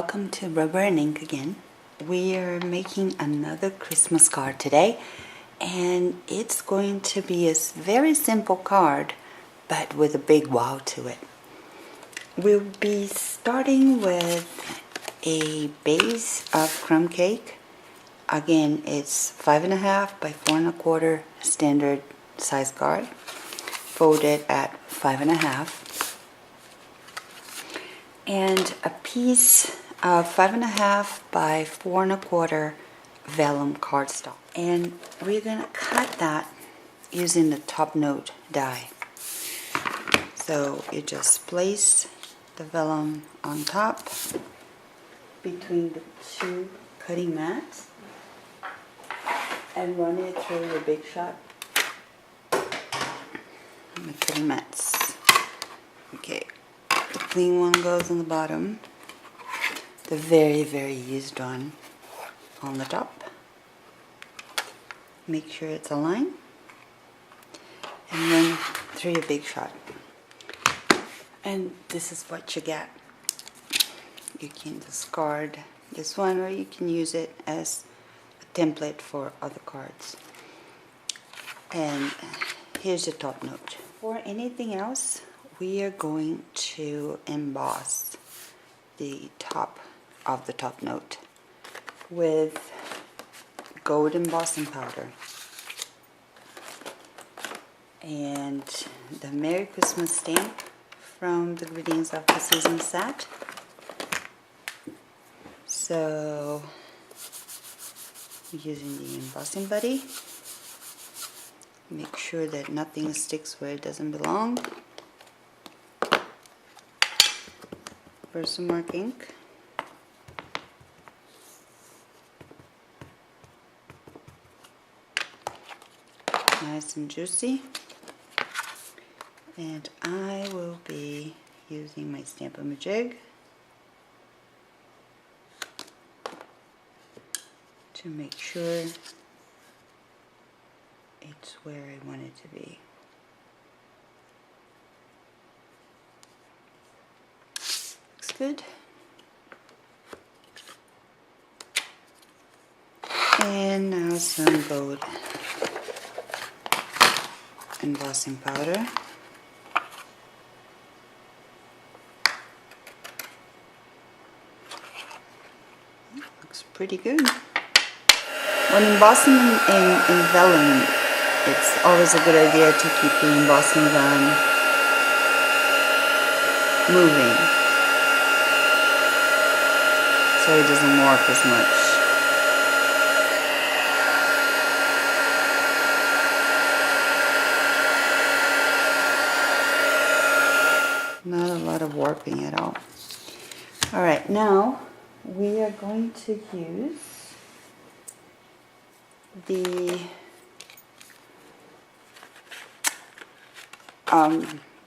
welcome to Rubber and Ink again. We are making another Christmas card today, and it's going to be a very simple card, but with a big wow to it. We'll be starting with a base of crumb cake. Again, it's 5.5 by 4.25 standard size card, folded at 5.5. And a piece of 5.5 by 4.25 vellum cardstock. And we're going to cut that using the top note die. So you just place the vellum on top between the two cutting mats and run it through your Big Shot. The cutting mats. Okay. The clean one goes on the bottom, the very used one on the top. Make sure it's aligned and run through your Big Shot. And this is what you get. You can discard this one, or you can use it as a template for other cards. And here's the top note. For anything else, we are going to emboss the top of the top note with gold embossing powder and the Merry Christmas stamp from the Greetings of the Season set. So, using the embossing buddy, make sure that nothing sticks where it doesn't belong. Versamark ink. Nice and juicy. And I will be using my Stamp-A-Majig to make sure it's where I want it to be. Good. And now some gold embossing powder. Looks pretty good. When embossing in vellum, it's always a good idea to keep the embossing gun moving, so it doesn't warp as much. Not a lot of warping at all. Alright, now we are going to use the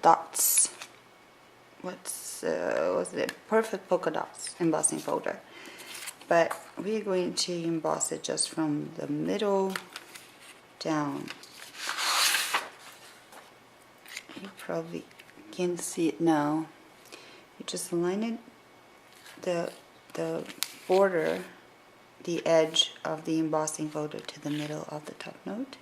dots. What's it? Perfect Polka Dots embossing folder. But we're going to emboss it just from the middle down. You probably can't see it now. You just align it, the border, the edge of the embossing folder to the middle of the top note.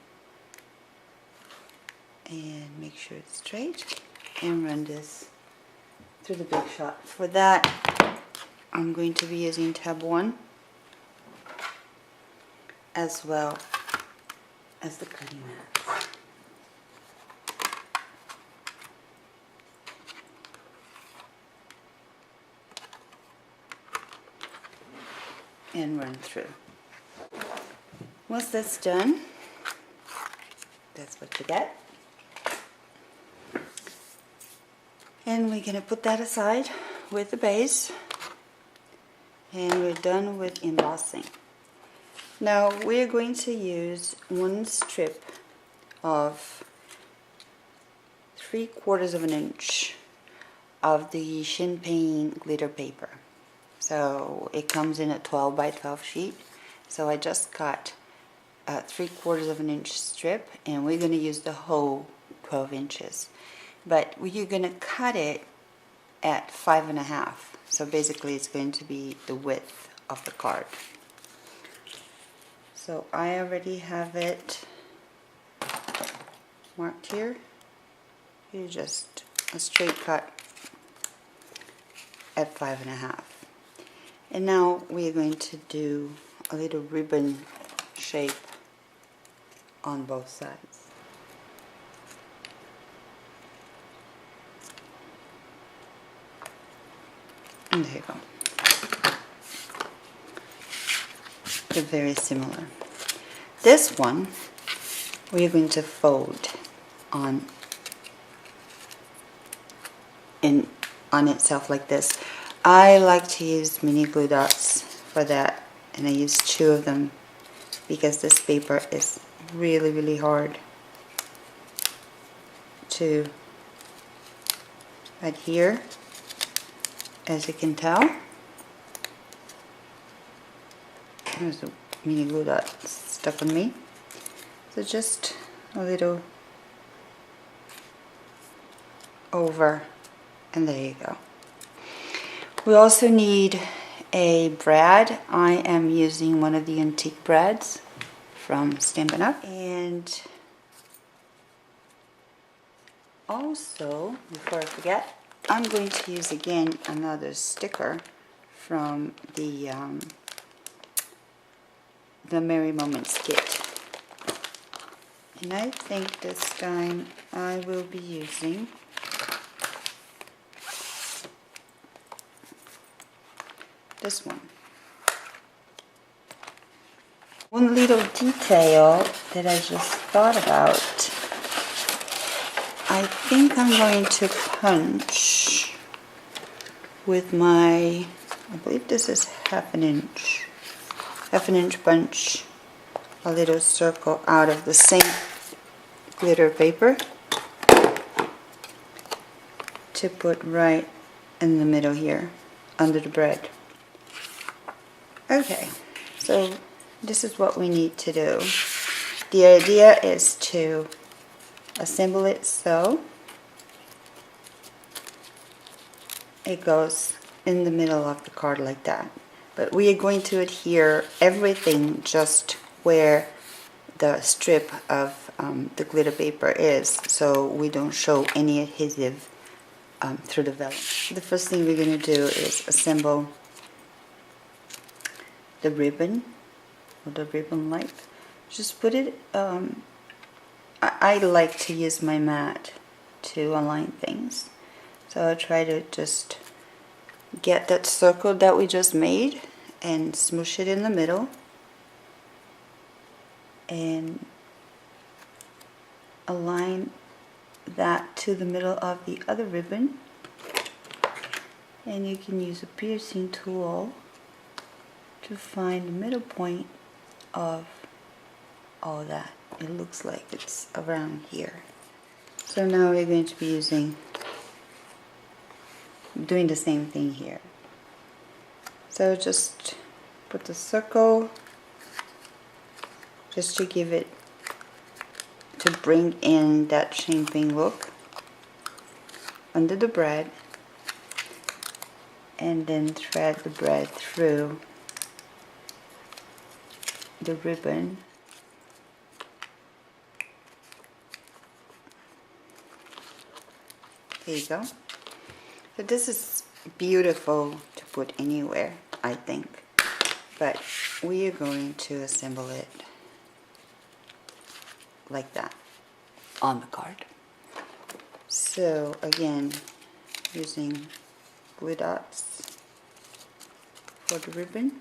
And make sure it's straight. And run this through the Big Shot. For that, I'm going to be using tab 1 as well as the cutting mat. And run through. Once that's done, that's what you get. And we're going to put that aside with the base. And we're done with embossing. Now we're going to use one strip of 3/4 of an inch of the Shin Pain glitter paper. So it comes in a 12 by 12 sheet. So I just cut a 3/4 of an inch strip, and we're going to use the whole 12 inches. But you're going to cut it at 5.5. So basically it's going to be the width of the card. So I already have it marked here. You just a straight cut at 5.5. And now we're going to do a little ribbon shape on both sides. And there you go. They're very similar. This one we're going to fold on itself like this. I like to use mini glue dots for that, and I use 2 of them because this paper is really hard to adhere, as you can tell. There's a mini glue dot stuck on me, so just a little over, and there you go. We also need a brad. I am using one of the antique brads from Stampin' Up. And also, before I forget, I'm going to use again another sticker from the Merry Moments kit. And I think this time I will be using this one. One little detail that I just thought about. I think I'm going to punch with my, I believe this is half an inch punch, a little circle out of the same glitter paper to put right in the middle here under the bread. Okay, so this is what we need to do. The idea is to assemble it so it goes in the middle of the card like that. But we are going to adhere everything just where the strip of the glitter paper is, so we don't show any adhesive through the vellum. The first thing we're going to do is assemble the ribbon, or the ribbon light. Just put it, I like to use my mat to align things. So I try to just get that circle that we just made and smoosh it in the middle. And align that to the middle of the other ribbon. And you can use a piercing tool to find the middle point of all that. It looks like it's around here. So now we're going to be doing the same thing here. So just put the circle just to give it, to bring in that champagne look under the bread, and then thread the bread through the ribbon. There you go. So this is beautiful to put anywhere, I think, but we are going to assemble it like that on the card. So again, using glue dots for the ribbon,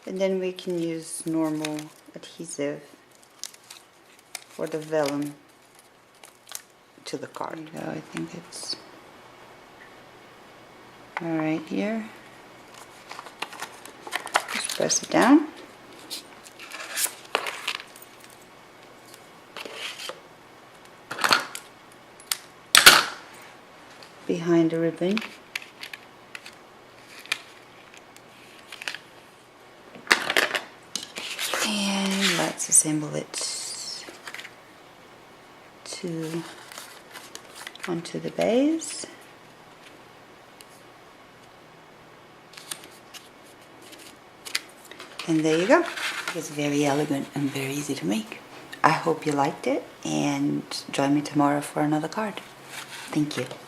and then we can use normal adhesive for the vellum to the card. So I think it's all right here. Just press it down. Behind the ribbon. And let's assemble it onto the base. And there you go. It's very elegant and very easy to make. I hope you liked it, and join me tomorrow for another card. Thank you.